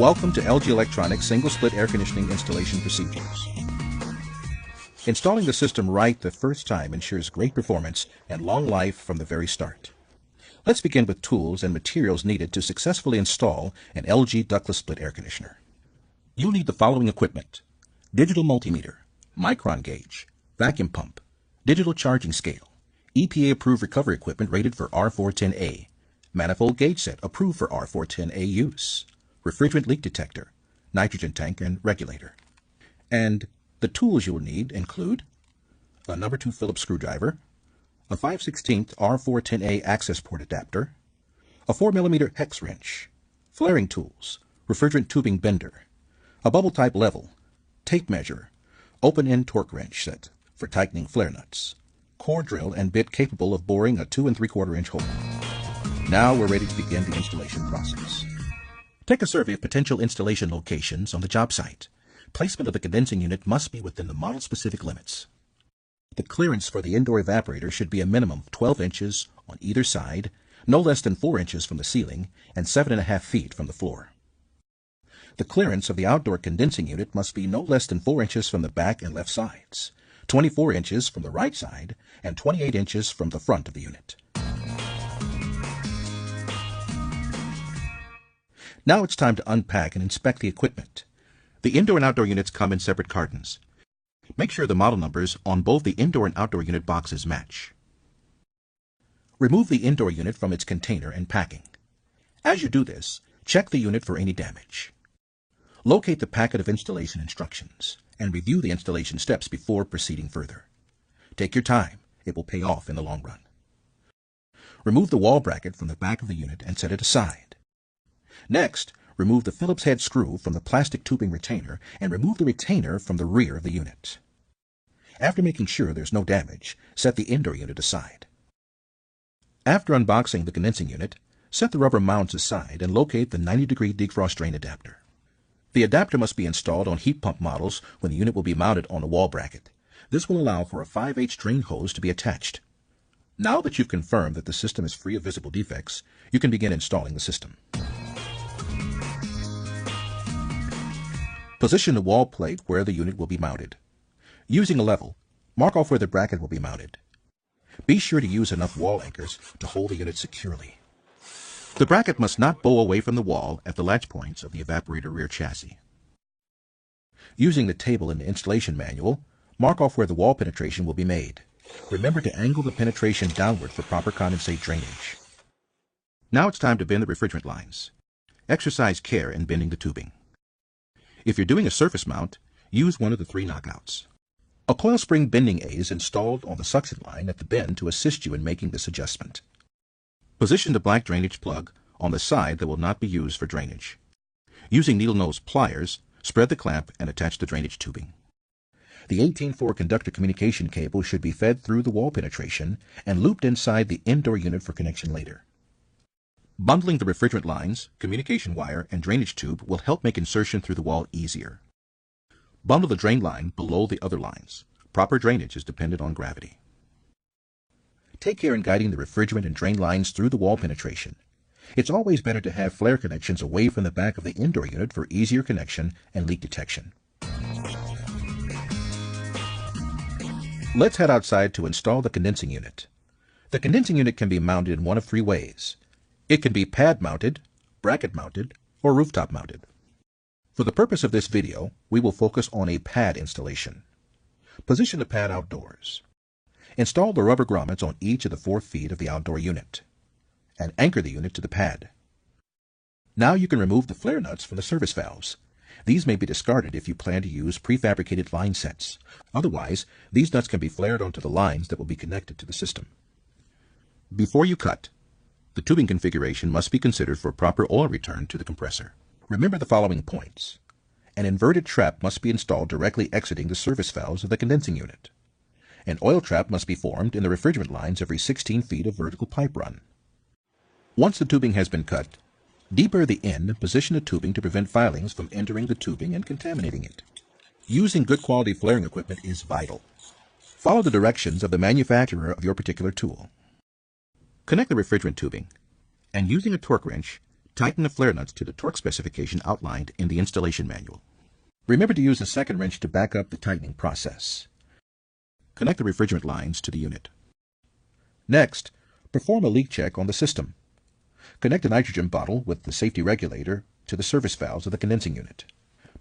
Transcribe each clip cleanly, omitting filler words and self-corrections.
Welcome to LG Electronics single-split air conditioning installation procedures. Installing the system right the first time ensures great performance and long life from the very start. Let's begin with tools and materials needed to successfully install an LG ductless split air conditioner. You'll need the following equipment: digital multimeter, micron gauge, vacuum pump, digital charging scale, EPA-approved recovery equipment rated for R410A, manifold gauge set approved for R410A use, refrigerant leak detector, nitrogen tank and regulator. And the tools you will need include a number 2 Phillips screwdriver, a 5/16 R410A access port adapter, a 4mm hex wrench, flaring tools, refrigerant tubing bender, a bubble type level, tape measure, open-end torque wrench set for tightening flare nuts, core drill and bit capable of boring a 2 3/4 inch hole. Now we're ready to begin the installation process. Take a survey of potential installation locations on the job site. Placement of the condensing unit must be within the model-specific limits. The clearance for the indoor evaporator should be a minimum of 12 inches on either side, no less than 4 inches from the ceiling, and 7.5 feet from the floor. The clearance of the outdoor condensing unit must be no less than 4 inches from the back and left sides, 24 inches from the right side, and 28 inches from the front of the unit. Now it's time to unpack and inspect the equipment. The indoor and outdoor units come in separate cartons. Make sure the model numbers on both the indoor and outdoor unit boxes match. Remove the indoor unit from its container and packing. As you do this, check the unit for any damage. Locate the packet of installation instructions and review the installation steps before proceeding further. Take your time. It will pay off in the long run. Remove the wall bracket from the back of the unit and set it aside. Next, remove the Phillips head screw from the plastic tubing retainer and remove the retainer from the rear of the unit. After making sure there's no damage, set the indoor unit aside. After unboxing the condensing unit, set the rubber mounts aside and locate the 90-degree defrost drain adapter. The adapter must be installed on heat pump models when the unit will be mounted on a wall bracket. This will allow for a 5/8 drain hose to be attached. Now that you've confirmed that the system is free of visible defects, you can begin installing the system. Position the wall plate where the unit will be mounted. Using a level, mark off where the bracket will be mounted. Be sure to use enough wall anchors to hold the unit securely. The bracket must not bow away from the wall at the latch points of the evaporator rear chassis. Using the table in the installation manual, mark off where the wall penetration will be made. Remember to angle the penetration downward for proper condensate drainage. Now it's time to bend the refrigerant lines. Exercise care in bending the tubing. If you're doing a surface mount, use one of the 3 knockouts. A coil spring bending aid is installed on the suction line at the bend to assist you in making this adjustment. Position the black drainage plug on the side that will not be used for drainage. Using needle nose pliers, spread the clamp and attach the drainage tubing. The 18-4 conductor communication cable should be fed through the wall penetration and looped inside the indoor unit for connection later. Bundling the refrigerant lines, communication wire, and drainage tube will help make insertion through the wall easier. Bundle the drain line below the other lines. Proper drainage is dependent on gravity. Take care in guiding the refrigerant and drain lines through the wall penetration. It's always better to have flare connections away from the back of the indoor unit for easier connection and leak detection. Let's head outside to install the condensing unit. The condensing unit can be mounted in one of 3 ways. It can be pad mounted, bracket mounted, or rooftop mounted. For the purpose of this video, we will focus on a pad installation. Position the pad outdoors. Install the rubber grommets on each of the 4 feet of the outdoor unit, and anchor the unit to the pad. Now you can remove the flare nuts from the service valves. These may be discarded if you plan to use prefabricated line sets. Otherwise, these nuts can be flared onto the lines that will be connected to the system. Before you cut, the tubing configuration must be considered for proper oil return to the compressor. Remember the following points. An inverted trap must be installed directly exiting the service valves of the condensing unit. An oil trap must be formed in the refrigerant lines every 16 feet of vertical pipe run. Once the tubing has been cut, deburr the end and position the tubing to prevent filings from entering the tubing and contaminating it. Using good quality flaring equipment is vital. Follow the directions of the manufacturer of your particular tool. Connect the refrigerant tubing, and using a torque wrench, Tighten the flare nuts to the torque specification outlined in the installation manual. Remember to use the second wrench to back up the tightening process. Connect the refrigerant lines to the unit. Next, perform a leak check on the system. Connect the nitrogen bottle with the safety regulator to the service valves of the condensing unit.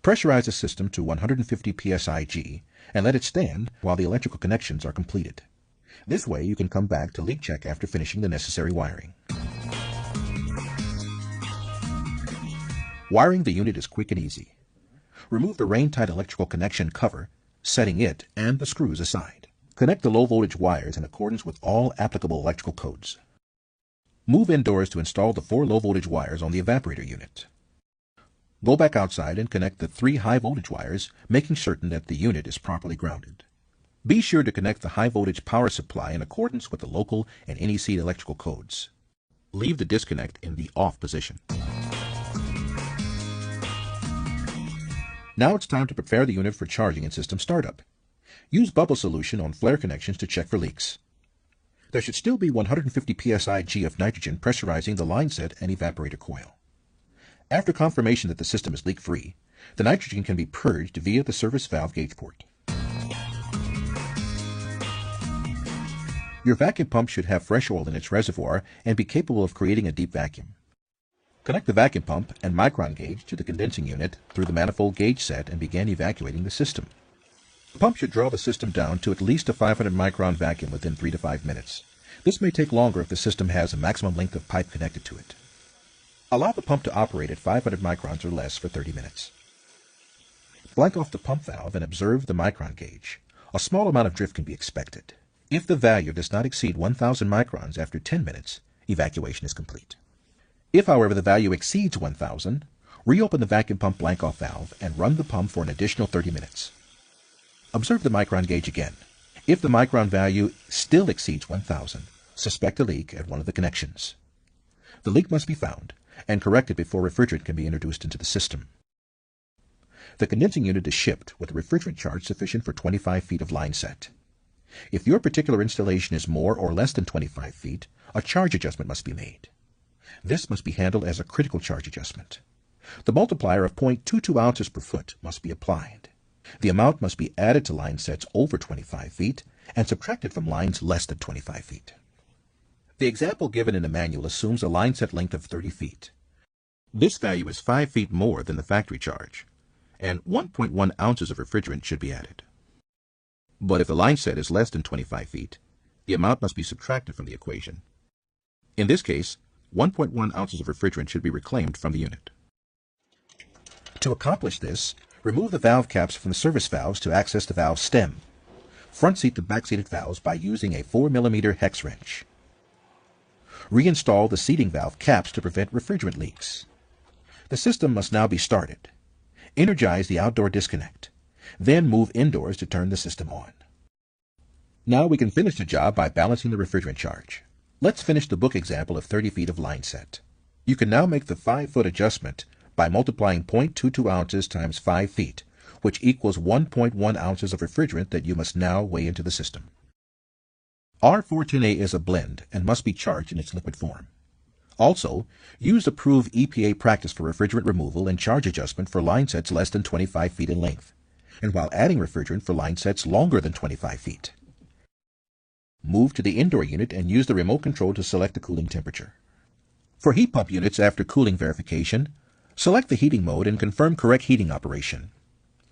Pressurize the system to 150 psi-G and let it stand while the electrical connections are completed. This way you can come back to leak check after finishing the necessary wiring. Wiring the unit is quick and easy. Remove the rain-tight electrical connection cover, setting it and the screws aside. Connect the low-voltage wires in accordance with all applicable electrical codes. Move indoors to install the 4 low-voltage wires on the evaporator unit. Go back outside and connect the 3 high-voltage wires, making certain that the unit is properly grounded. Be sure to connect the high-voltage power supply in accordance with the local and NEC electrical codes. Leave the disconnect in the off position. Now it's time to prepare the unit for charging and system startup. Use bubble solution on flare connections to check for leaks. There should still be 150 psi-G of nitrogen pressurizing the line set and evaporator coil. After confirmation that the system is leak-free, the nitrogen can be purged via the service valve gauge port. Your vacuum pump should have fresh oil in its reservoir and be capable of creating a deep vacuum. Connect the vacuum pump and micron gauge to the condensing unit through the manifold gauge set and begin evacuating the system. The pump should draw the system down to at least a 500 micron vacuum within 3 to 5 minutes. This may take longer if the system has a maximum length of pipe connected to it. Allow the pump to operate at 500 microns or less for 30 minutes. Blank off the pump valve and observe the micron gauge. A small amount of drift can be expected. If the value does not exceed 1,000 microns after 10 minutes, evacuation is complete. If, however, the value exceeds 1,000, reopen the vacuum pump blank-off valve and run the pump for an additional 30 minutes. Observe the micron gauge again. If the micron value still exceeds 1,000, suspect a leak at one of the connections. The leak must be found and corrected before refrigerant can be introduced into the system. The condensing unit is shipped with a refrigerant charge sufficient for 25 feet of line set. If your particular installation is more or less than 25 feet, a charge adjustment must be made. This must be handled as a critical charge adjustment. The multiplier of 0.22 ounces per foot must be applied. The amount must be added to line sets over 25 feet and subtracted from lines less than 25 feet. The example given in the manual assumes a line set length of 30 feet. This value is 5 feet more than the factory charge, and 1.1 ounces of refrigerant should be added. But if the line set is less than 25 feet, the amount must be subtracted from the equation. In this case, 1.1 ounces of refrigerant should be reclaimed from the unit. To accomplish this, remove the valve caps from the service valves to access the valve stem. Front seat the back-seated valves by using a 4 mm hex wrench. Reinstall the seating valve caps to prevent refrigerant leaks. The system must now be started. Energize the outdoor disconnect. Then move indoors to turn the system on. Now we can finish the job by balancing the refrigerant charge. Let's finish the book example of 30 feet of line set. You can now make the 5-foot adjustment by multiplying 0.22 ounces times 5 feet, which equals 1.1 ounces of refrigerant that you must now weigh into the system. R410A is a blend and must be charged in its liquid form. Also, use approved EPA practice for refrigerant removal and charge adjustment for line sets less than 25 feet in length, and while adding refrigerant for line sets longer than 25 feet. Move to the indoor unit and use the remote control to select the cooling temperature. For heat pump units after cooling verification, select the heating mode and confirm correct heating operation,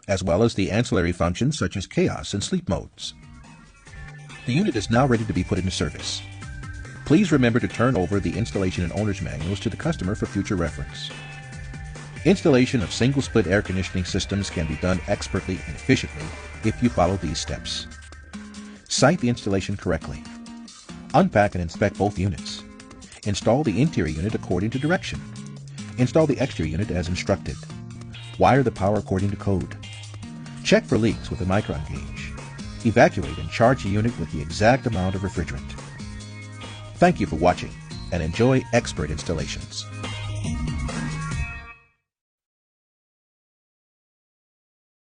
as well as the ancillary functions such as chaos and sleep modes. The unit is now ready to be put into service. Please remember to turn over the installation and owner's manuals to the customer for future reference. Installation of single-split air conditioning systems can be done expertly and efficiently if you follow these steps. Site the installation correctly. Unpack and inspect both units. Install the interior unit according to direction. Install the exterior unit as instructed. Wire the power according to code. Check for leaks with a micron gauge. Evacuate and charge the unit with the exact amount of refrigerant. Thank you for watching and enjoy expert installations.